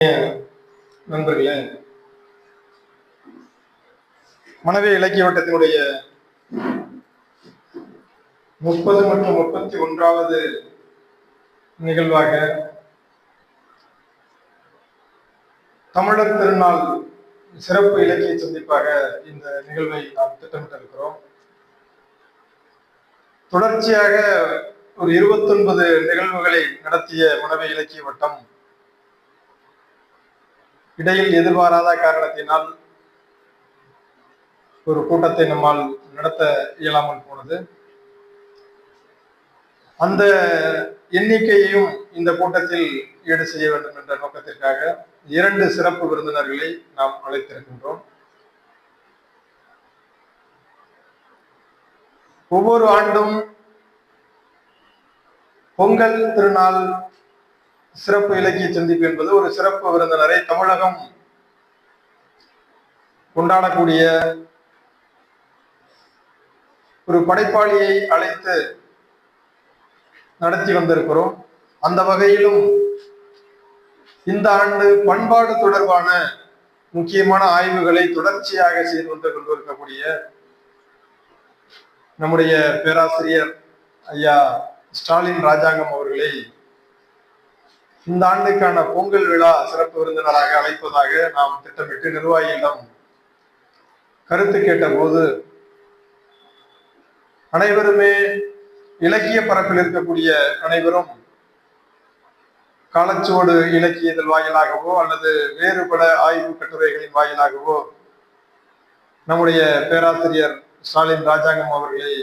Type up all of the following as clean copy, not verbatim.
நண்பர்களே, மனவே இலக்கிய வட்டத்தினுடைய 30 மற்றும் 31வது நிகழ்வாக தமிழர் திருநாள் சிறப்பு இலக்கிய சந்திப்பாக இந்த நிகழ்வை நாம் திட்டமிட்டிருக்கிறோம். தொடர்ச்சியாக ஒரு 29 நிகழ்வுகளை நடத்திய மனவே இலக்கிய வட்டம் இடையில் எதிர்பாராத காரணத்தினால் ஒரு கூட்டத்தை நம்மால் நடத்த இயலாமல் போனது. அந்த எண்ணிக்கையையும் இந்த கூட்டத்தில் ஈடு செய்ய வேண்டும் என்ற நோக்கத்திற்காக 2 சிறப்பு விருந்தினர்களை நாம் அழைத்திருக்கின்றோம். ஒவ்வொரு ஆண்டும் பொங்கல் திருநாள் சிறப்பு இலக்கிய சந்திப்பு என்பது ஒரு சிறப்பு விருந்தினரை தமிழகம் கொண்டாடக்கூடிய ஒரு படைப்பாளியை அழைத்து நடத்தி வந்திருக்கிறோம். அந்த வகையிலும் இந்த ஆண்டு பண்பாடு தொடர்பான முக்கியமான ஆய்வுகளை தொடர்ச்சியாக செய்து வந்து கொண்டிருக்கக்கூடிய நம்முடைய பேராசிரியர் ஐயா ஸ்டாலின் ராஜாங்கம் அவர்களை இந்த ஆண்டுக்கான பொங்கல் விழா சிறப்பு விருந்தினராக அழைப்பதாக நாம் திட்டமிட்டு நிர்வாகியிடம் கருத்து கேட்ட போது அனைவருமே இலக்கிய பரப்பில் இருக்கக்கூடிய அனைவரும் காலச்சுவடு இலக்கியதழ் வாயிலாகவோ அல்லது வேறு பல ஆய்வு கட்டுரைகளின் வாயிலாகவோ நம்முடைய பேராசிரியர் ஸ்டாலின் ராஜாங்கம் அவர்களை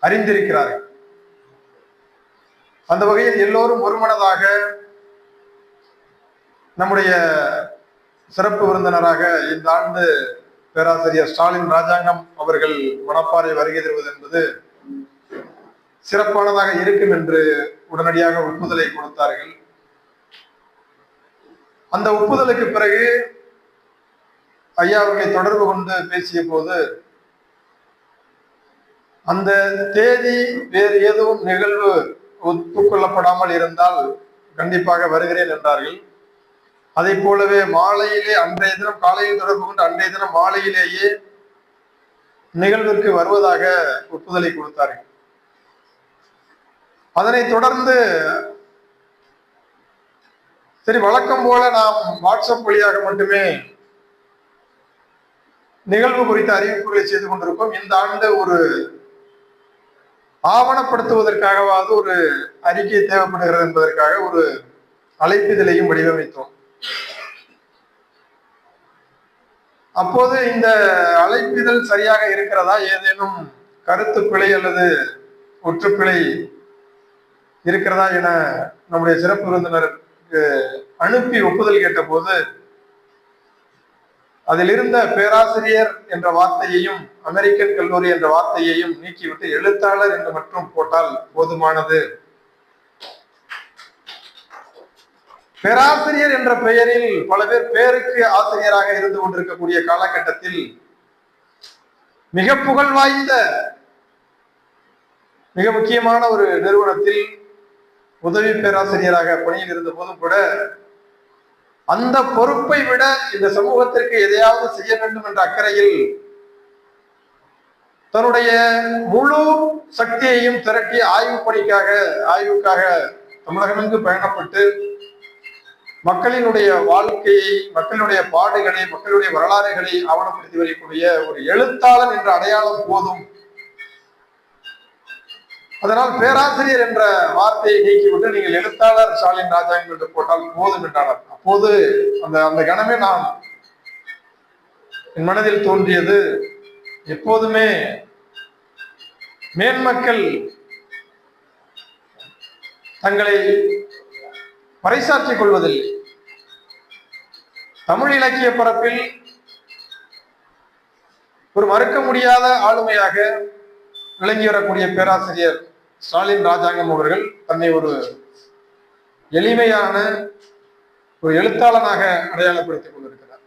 அறிந்திருக்கிறார்கள். அந்த வகையில் எல்லோரும் ஒருமனதாக நம்முடைய சிறப்பு விருந்தினராக இந்த ஆண்டு பேராசிரியர் ஸ்டாலின் ராஜாங்கம் அவர்கள் மணப்பாறை வருகை தருவது என்பது சிறப்பானதாக இருக்கும் என்று உடனடியாக ஒப்புதலை கொடுத்தார்கள். அந்த ஒப்புதலுக்கு பிறகு ஐயா அவர்களை தொடர்பு கொண்டு பேசிய போது அந்த தேதி வேறு ஏதும் நிகழ்வு ஒப்புக்கொள்ளப்படாமல் இருந்தால் கண்டிப்பாக வருகிறேன் என்றார்கள். அதை போலவே மாலையிலே அன்றைய தினம் காலையில் தொடர்பு கொண்டு அன்றைய தினம் மாலையிலேயே நிகழ்விற்கு வருவதாக ஒப்புதலை கொடுத்தார்கள். அதனை தொடர்ந்து சரி, வழக்கம் போல நாம் வாட்ஸ்அப் வழியாக மட்டுமே நிகழ்வு குறித்த அறிவிப்புகளை செய்து கொண்டிருக்கோம். இந்த ஆண்டு ஒரு ஆவணப்படுத்துவதற்காகவாவது ஒரு அறிக்கை தேவைப்படுகிறது என்பதற்காக ஒரு அழைப்பிதழையும் வடிவமைத்தோம். அப்போது இந்த அழைப்பிதழ் சரியாக இருக்கிறதா, ஏதேனும் கருத்து பிழை அல்லது ஒற்றுப்பிழை இருக்கிறதா என நம்முடைய சிறப்பு விருந்தினருக்கு அனுப்பி ஒப்புதல் கேட்ட போது அதில் இருந்த பேராசிரியர் என்ற வார்த்தையையும் அமெரிக்கன் கல்லூரி என்ற வார்த்தையையும் நீக்கிவிட்டு எழுத்தாளர் என்று மட்டும் போட்டால் போதுமானது. பேராசிரியர் என்ற பெயரில் பல பேர் பேருக்கு ஆசிரியராக இருந்து கொண்டிருக்கக்கூடிய காலகட்டத்தில் மிக புகழ் வாய்ந்த மிக முக்கியமான ஒரு நிறுவனத்தில் உதவி பேராசிரியராக பணியில் இருந்த போதும் கூட அந்த பொறுப்பை விட இந்த சமூகத்திற்கு எதையாவது செய்ய வேண்டும் என்ற அக்கறையில் தன்னுடைய முழு சக்தியையும் திரட்டி ஆய்வுக்காக தமிழகமெங்கு பயணப்பட்டு மக்களினுடைய வாழ்க்கையை, மக்களுடைய பாடுகளை, மக்களுடைய வரலாறுகளை ஆவணப்படுத்தி வரக்கூடிய ஒரு எழுத்தாளன் என்ற அடையாளம் போதும். அதனால் பேராசிரியர் என்ற வார்த்தையை நீக்கிவிட்டு நீங்கள் எழுத்தாளர் ஸ்டாலின் ராஜாங்கம் என்று போட்டால் போதும் என்றார். அப்போது அந்த கணமே நான் என் மனதில் தோன்றியது, எப்போதுமே மேன்மக்கள் தங்களை பறைசாற்றிக் கொள்வதில்லை. தமிழ் இலக்கிய பரப்பில் ஒரு மறுக்க முடியாத ஆளுமையாக விளங்கி வரக்கூடிய பேராசிரியர் ஸ்டாலின் ராஜாங்கம் அவர்கள் தன்னை ஒரு எளிமையான ஒரு எழுத்தாளனாக அடையாளப்படுத்திக் கொண்டிருக்கிறார்.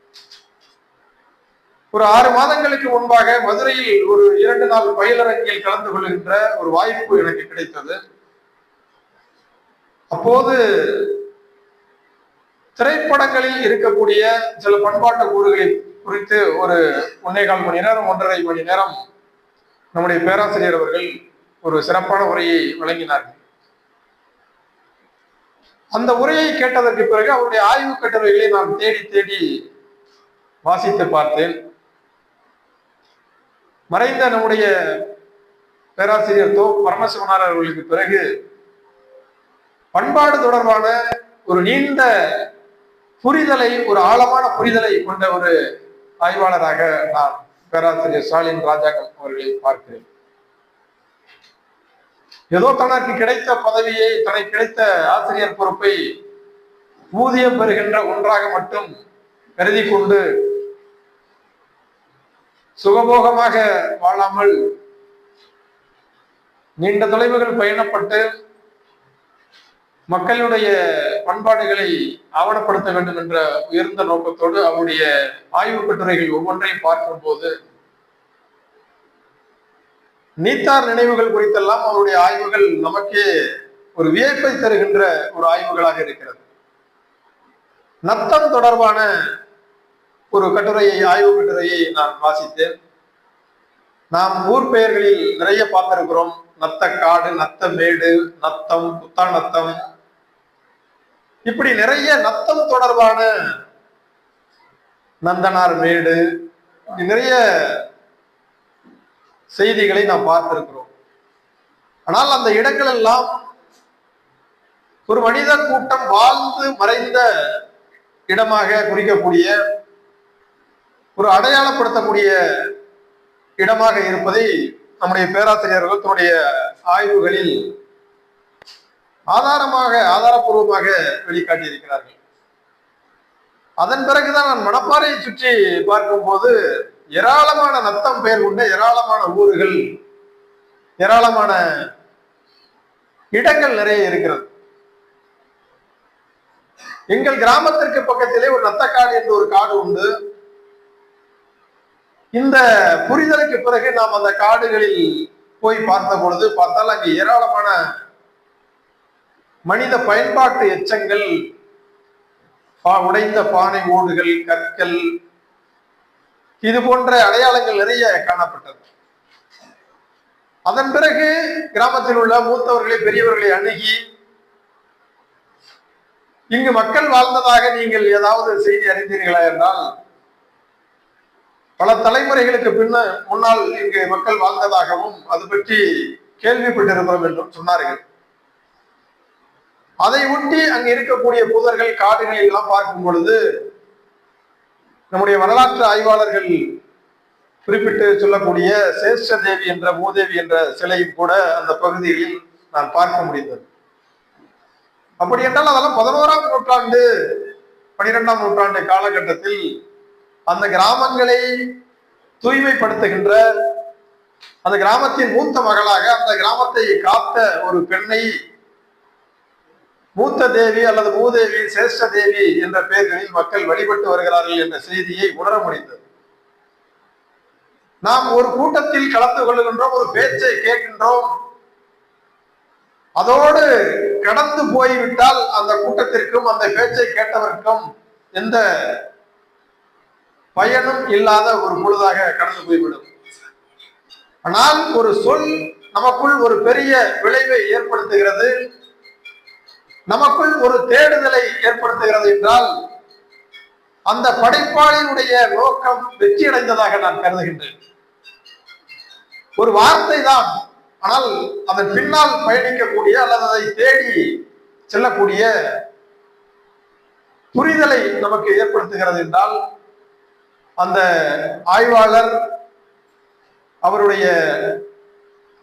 ஒரு 6 மாதங்களுக்கு முன்பாக மதுரையில் ஒரு 2 நாள் பயிலரங்கில் கலந்து கொள்கின்ற ஒரு வாய்ப்பு எனக்கு கிடைத்தது. அப்போது திரைப்படங்களில் இருக்கக்கூடிய சில பண்பாட்டு கூறுகளை குறித்து ஒரு 1.25 மணி நேரம் 1.5 மணி நேரம் நம்முடைய பேராசிரியர் அவர்கள் ஒரு சிறப்பான உரையை வழங்கினார்கள். அந்த உரையை கேட்டதற்கு பிறகு அவருடைய ஆய்வு கட்டுரைகளை நான் தேடி தேடி வாசித்து பார்த்தேன். மறைந்த நம்முடைய பேராசிரியர் தோ பரமசிவனார் அவர்களுக்கு பிறகு பண்பாடு தொடர்பான ஒரு நீண்ட புரிதலை, ஒரு ஆழமான புரிதலை கொண்ட ஒரு ஆய்வாளராக நான் பேராசிரியர் ஸ்டாலின் ராஜாங்கம் அவர்களை பார்க்கிறேன். ஏதோ தனக்கு கிடைத்த பதவியை, தனக்கு கிடைத்த ஆசிரியர் பொறுப்பை ஊதியம் பெறுகின்ற ஒன்றாக மட்டும் கருதி கொண்டு சுகபோகமாக வாழாமல் நீண்ட தொலைவுகள் பயணப்பட்டு மக்களுடைய பண்பாடுகளை ஆவணப்படுத்த வேண்டும் என்ற உயர்ந்த நோக்கத்தோடு அவருடைய ஆய்வு கட்டுரைகள் ஒவ்வொன்றையும் பார்க்கும் போது நீத்தார் நினைவுகள் குறித்தெல்லாம் அவருடைய ஆய்வுகள் நமக்கே ஒரு வியப்பை தருகின்ற ஒரு ஆய்வுகளாக இருக்கிறது. நத்தம் தொடர்பான ஒரு கட்டுரையை, ஆய்வு கட்டுரையை நான் வாசித்தேன். நாம் ஊர் பெயர்களில் நிறைய பார்த்திருக்கிறோம். நத்தக்காடு, நத்தமேடு, நத்தம், புத்தாநத்தம், இப்படி நிறைய நத்தம் தொடர்பான நந்தனார் மேடு, நிறைய செய்திகளை நாம் பார்த்திருக்கிறோம். ஆனால் அந்த இடங்கள் எல்லாம் ஒரு மனித கூட்டம் வாழ்ந்து மறைந்த இடமாக குறிக்கக்கூடிய, ஒரு அடையாளப்படுத்தக்கூடிய இடமாக இருப்பதை நம்முடைய பேராசிரியர்கள் தன்னுடைய ஆய்வுகளில் ஆதாரப்பூர்வமாக வெளிக்காட்டியிருக்கிறார்கள். அதன் பிறகுதான் நான் மணப்பாறையை சுற்றி பார்க்கும் போது ஏராளமான நத்தம் பெயர் கொண்ட ஏராளமான ஊர்கள், ஏராளமான இடங்கள் நிறைய இருக்கிறது. எங்கள் கிராமத்திற்கு பக்கத்திலே ஒரு நத்தக்காடு என்ற ஒரு காடு உண்டு. இந்த புரிதலுக்கு பிறகு நாம் அந்த காடுகளில் போய் பார்த்த பொழுது பார்த்தால் அங்கு ஏராளமான மனித பயன்பாட்டு எச்சங்கள், உடைந்த பானை ஓடுகள், கற்கள், இது போன்ற அடையாளங்கள் நிறைய காணப்பட்டது. அதன் பிறகு கிராமத்தில் உள்ள மூத்தவர்களை, பெரியவர்களை அணுகி இங்கு மக்கள் வாழ்ந்ததாக நீங்கள் ஏதாவது செய்தி அறிந்தீர்களா என்றால், பல தலைமுறைகளுக்கு முன்னால் இங்கு மக்கள் வாழ்ந்ததாகவும் அது பற்றி கேள்விப்பட்டிருக்கிறோம் என்றும் சொன்னார்கள். அதை ஒட்டி அங்கு இருக்கக்கூடிய புதர்கள், காடுகளை எல்லாம் பார்க்கும் பொழுது நம்முடைய வரலாற்று ஆய்வாளர்கள் குறிப்பிட்டு சொல்லக்கூடிய சேஷ்ட தேவி என்ற, மூதேவி என்ற சிலையும் கூட அந்த பகுதியில் நான் பார்க்க முடிந்தது. அப்படி என்றால் அதெல்லாம் 11ஆம் நூற்றாண்டு 12ஆம் நூற்றாண்டு காலகட்டத்தில் அந்த கிராமங்களை தூய்மைப்படுத்துகின்ற, அந்த கிராமத்தின் மூத்த மகளாக அந்த கிராமத்தை காத்த ஒரு பெண்ணை மூத்த தேவி அல்லது மூதேவி, சேஷ்ட தேவி என்ற பெயர்களில் மக்கள் வழிபட்டு வருகிறார்கள் என்ற செய்தியை உணர முடிந்தது. நாம் ஒரு கூட்டத்தில் கலந்து கொள்ளுகின்றோம், ஒரு பேச்சை கேட்கின்றோம், அதோடு கடந்து போய்விட்டால் அந்த கூட்டத்திற்கும் அந்த பேச்சை கேட்டவருக்கும் எந்த பயனும் இல்லாத ஒரு பொழுதாக கடந்து போய்விடும். ஆனால் ஒரு சொல் நமக்குள் ஒரு பெரிய விளைவை ஏற்படுத்துகிறது, நமக்குள் ஒரு தேடுதலை ஏற்படுத்துகிறது என்றால் அந்த படைப்பாளியினுடைய நோக்கம் வெற்றி அடைந்ததாக நான் கருதுகின்றேன். ஒரு வார்த்தை தான், ஆனால் அதன் பின்னால் பயணிக்கக்கூடிய அல்லது அதை தேடி செல்லக்கூடிய புரிதலை நமக்கு ஏற்படுத்துகிறது என்றால் அந்த ஆய்வாளர் அவருடைய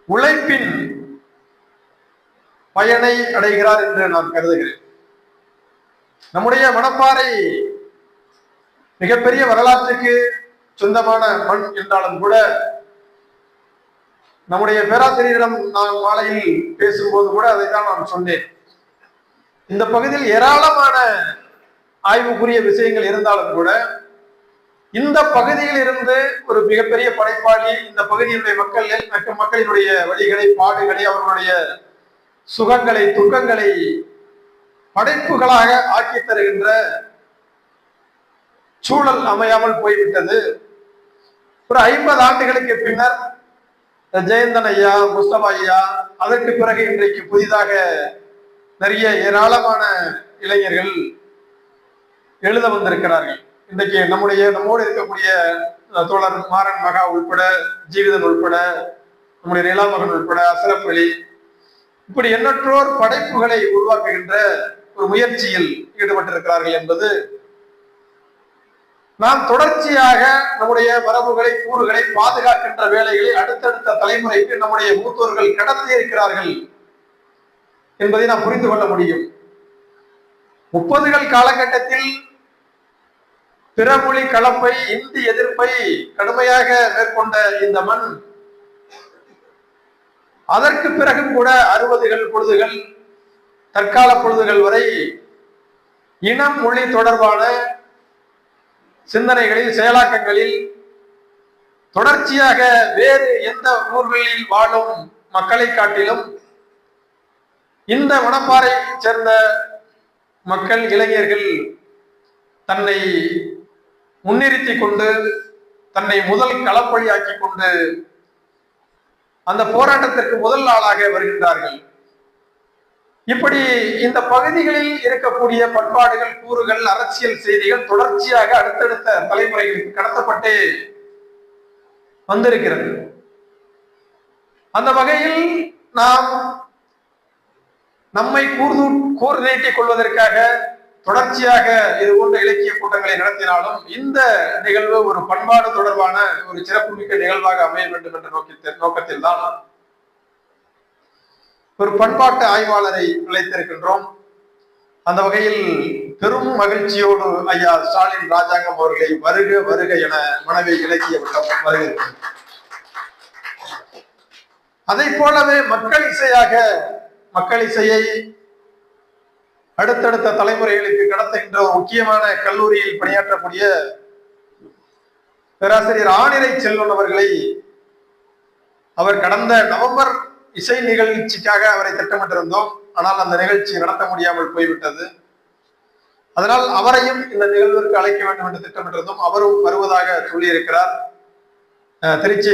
உழைப்பின் பயனை அடைகிறார் என்று நான் கருதுகிறேன். நம்முடைய மணப்பாறை மிகப்பெரிய வரலாற்றுக்கு சொந்தமான மண் என்றாலும் கூட நம்முடைய பேராசிரியரிடம் நான் மாலையில் பேசும்போது கூட அதைத்தான் நான் சொன்னேன். இந்த பகுதியில் ஏராளமான ஆய்வுக்குரிய விஷயங்கள் இருந்தாலும் கூட இந்த பகுதியில் இருந்து ஒரு மிகப்பெரிய படைப்பாளி இந்த பகுதியினுடைய மக்களினுடைய வழிகளை, பாடுகளை, அவர்களுடைய சுகங்களை, துக்கங்களை படைப்புகளாக ஆக்கி தருகின்ற சூழல் அமையாமல் போய்விட்டது. ஒரு 50 ஆண்டுகளுக்கு பின்னர் ஜெயந்தன் ஐயா, முஸ்தபா ஐயா, அதற்கு பிறகு இன்றைக்கு புதிதாக நிறைய ஏராளமான இளைஞர்கள் எழுத வந்திருக்கிறார்கள். இன்றைக்கு நம்மோடு இருக்கக்கூடிய தோழர் மாறன் மகா உட்பட, ஜீவிதன் உட்பட, நம்முடைய நிலாமகன் உட்பட, அசரப் அலி, இப்படி எண்ணற்றோர் படைப்புகளை உருவாக்குகின்ற ஒரு முயற்சியில் ஈடுபட்டிருக்கிறார்கள் என்பது நாம் தொடர்ச்சியாக நம்முடைய மரபுகளை, கூறுகளை பாதுகாக்கின்ற வேலைகளை அடுத்தடுத்த தலைமுறைக்கு நம்முடைய மூத்தோர்கள் கடத்தி இருக்கிறார்கள் என்பதை நாம் புரிந்து கொள்ள முடியும். 30கள் காலகட்டத்தில் பிறமொழி கலப்பை, இந்தி எதிர்ப்பை கடுமையாக மேற்கொண்ட இந்த மண், அதற்கு பிறகு கூட 60கள் பொழுதுகள், தற்கால பொழுதுகள் வரை இனம் மொழி தொடர்பான சிந்தனைகளில், செயலாக்கங்களில் தொடர்ச்சியாக வேறு எந்த ஊர்களில் வாழும் மக்களை காட்டிலும் இந்த மணப்பாறை சேர்ந்த மக்கள், இளைஞர்கள் தன்னை முன்னிறுத்தி கொண்டு, தன்னை முதல் களப்பழியாக்கி கொண்டு அந்த போராட்டத்திற்கு முதல் ஆளாக வருகின்றார்கள். இப்படி இந்த பகுதிகளில் இருக்கக்கூடிய பண்பாடுகள், கூறுகள், அரசியல் செய்திகள் தொடர்ச்சியாக அடுத்தடுத்த தலைமுறைகளுக்கு கடத்தப்பட்டு வந்திருக்கிறது. அந்த வகையில் நாம் நம்மை கூர் நீட்டிக் கொள்வதற்காக தொடர்ச்சியாக இது போன்ற இலக்கிய கூட்டங்களை நடத்தினாலும் இந்த நிகழ்வு ஒரு பண்பாடு தொடர்பான ஒரு சிறப்புமிக்க நிகழ்வாக அமைய வேண்டும் என்ற நோக்கத்தில் தான் ஒரு பண்பாட்டு ஆய்வாளரை அழைத்திருக்கின்றோம். அந்த வகையில் பெரும் மகிழ்ச்சியோடு ஐயா ஸ்டாலின் ராஜாங்கம் அவர்களை வருக வருக என மனவை இலக்கிய வட்டம் வருகிறது. அதை போலவே மக்கள் இசையை அடுத்தடுத்த தலைமுறைகளுக்கு கடத்துகின்ற ஒரு முக்கியமான கல்லூரியில் பணியாற்றக்கூடிய பேராசிரியர் ஆனிரை செல்வன் அவர்களை அவர் கடந்த நவம்பர் இசை நிகழ்ச்சிக்காக அவரை திட்டமிட்டிருந்தோம். ஆனால் அந்த நிகழ்ச்சி நடத்த முடியாமல் போய்விட்டது. அதனால் அவரையும் இந்த நிகழ்விற்கு அழைக்க வேண்டும் என்று திட்டமிட்டிருந்தோம். அவரும் வருவதாக சொல்லியிருக்கிறார். திருச்சி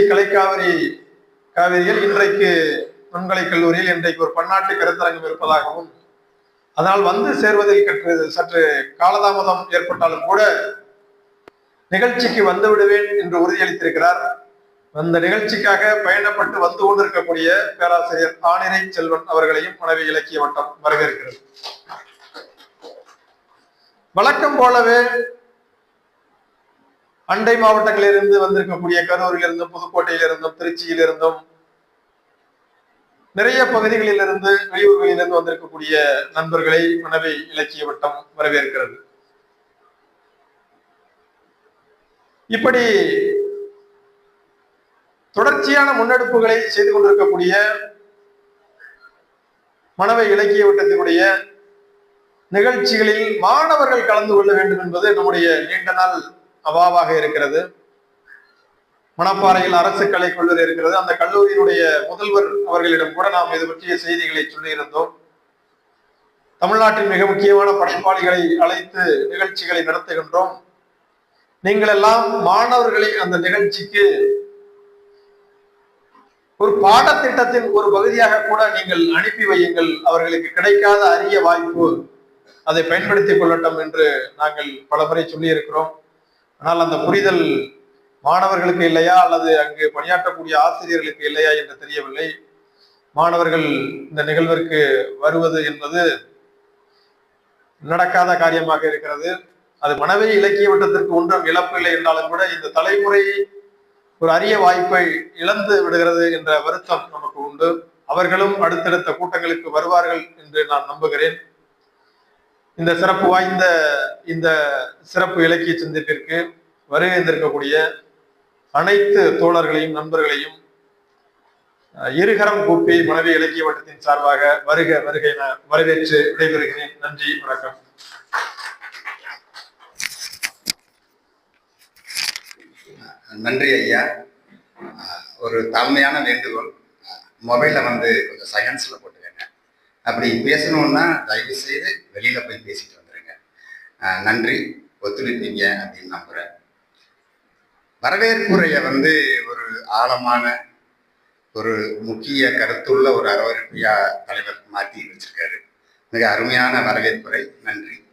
காவிரியில் இன்றைக்கு நுண்கலை கல்லூரியில் இன்றைக்கு ஒரு பன்னாட்டு கருத்தரங்கம் இருப்பதாகவும், அதனால் வந்து சேர்வதில் சற்று காலதாமதம் ஏற்பட்டாலும் கூட நிகழ்ச்சிக்கு வந்து விடுவேன் என்று உறுதியளித்திருக்கிறார். அந்த நிகழ்ச்சிக்காக பயணப்பட்டு வந்து கொண்டிருக்கக்கூடிய பேராசிரியர் ஆனிரை செல்வன் அவர்களையும் மனைவி இலக்கிய வட்டம் வரவேற்கிறது. வழக்கம் போலவே அண்டை மாவட்டங்களிலிருந்து வந்திருக்கக்கூடிய கரூரிலிருந்தும், புதுக்கோட்டையிலிருந்தும், திருச்சியிலிருந்தும், நிறைய பகுதிகளிலிருந்து, வெளியூர்களிலிருந்து வந்திருக்கக்கூடிய நண்பர்களை மனைவி இலக்கிய வட்டம் வரவேற்கிறது. இப்படி தொடர்ச்சியான முன்னெடுப்புகளை செய்து கொண்டிருக்கக்கூடிய மனவை இலக்கிய வட்டத்தினுடைய நிகழ்ச்சிகளில் மாணவர்கள் கலந்து கொள்ள வேண்டும் என்பது நம்முடைய நீண்ட நாள் அவாவாக இருக்கிறது. மணப்பாறையில் அரசு கலை கல்லூரி இருக்கிறது. அந்த கல்லூரியினுடைய முதல்வர் அவர்களிடம் கூட நாம் இது பற்றிய செய்திகளை சொல்லியிருந்தோம். தமிழ்நாட்டின் மிக முக்கியமான படைப்பாளிகளை அழைத்து நிகழ்ச்சிகளை நடத்துகின்றோம். நீங்கள் எல்லாம் மாணவர்களை அந்த நிகழ்ச்சிக்கு ஒரு பாடத்திட்டத்தின் ஒரு பகுதியாக கூட நீங்கள் அனுப்பி வையுங்கள். அவர்களுக்கு கிடைக்காத அரிய வாய்ப்பு, அதை பயன்படுத்திக் கொள்ளட்டும் என்று நாங்கள் பலமுறை சொல்லி இருக்கிறோம். ஆனால் அந்த புரிதல் மாணவர்களுக்கு இல்லையா அல்லது அங்கு பணியாற்றக்கூடிய ஆசிரியர்களுக்கு இல்லையா என்று தெரியவில்லை. மாணவர்கள் இந்த நிகழ்விற்கு வருவது என்பது நடக்காத காரியமாக இருக்கிறது. அது மனவை இலக்கிய வட்டத்திற்கு ஒன்றும் இழப்பு இல்லை என்றாலும் கூட இந்த தலைமுறை ஒரு அரிய வாய்ப்பை இழந்து விடுகிறது என்ற வருத்தம் நமக்கு உண்டு. அவர்களும் அடுத்தடுத்த கூட்டங்களுக்கு வருவார்கள் என்று நான் நம்புகிறேன். இந்த சிறப்பு வாய்ந்த இந்த சிறப்பு இலக்கிய சந்திப்பிற்கு வருகின்றிருக்கக்கூடிய அனைத்து தோழர்களையும், நண்பர்களையும் இருகரம் கூப்பி மனவை இலக்கிய வட்டத்தின் சார்பாக வருக வருகை என வரவேற்று விடைபெறுகிறேன். நன்றி, வணக்கம். நன்றி ஐயா. ஒரு தாழ்மையான வேண்டுகோள், மொபைலை கொஞ்சம் சைலன்ஸில் போட்டுக்கங்க. அப்படி பேசணும்னா தயவு செய்து வெளியில போய் பேசிட்டு வந்துருங்க. நன்றி, ஒத்துழைப்பீங்க அப்படின்னு நம்புறேன். வரவேற்புரையை ஒரு ஆழமான ஒரு முக்கிய கருத்துள்ள ஒரு அரவணைப்பையா தலைவர் மாற்றி வச்சிருக்காரு. மிக அருமையான வரவேற்புரை. நன்றி.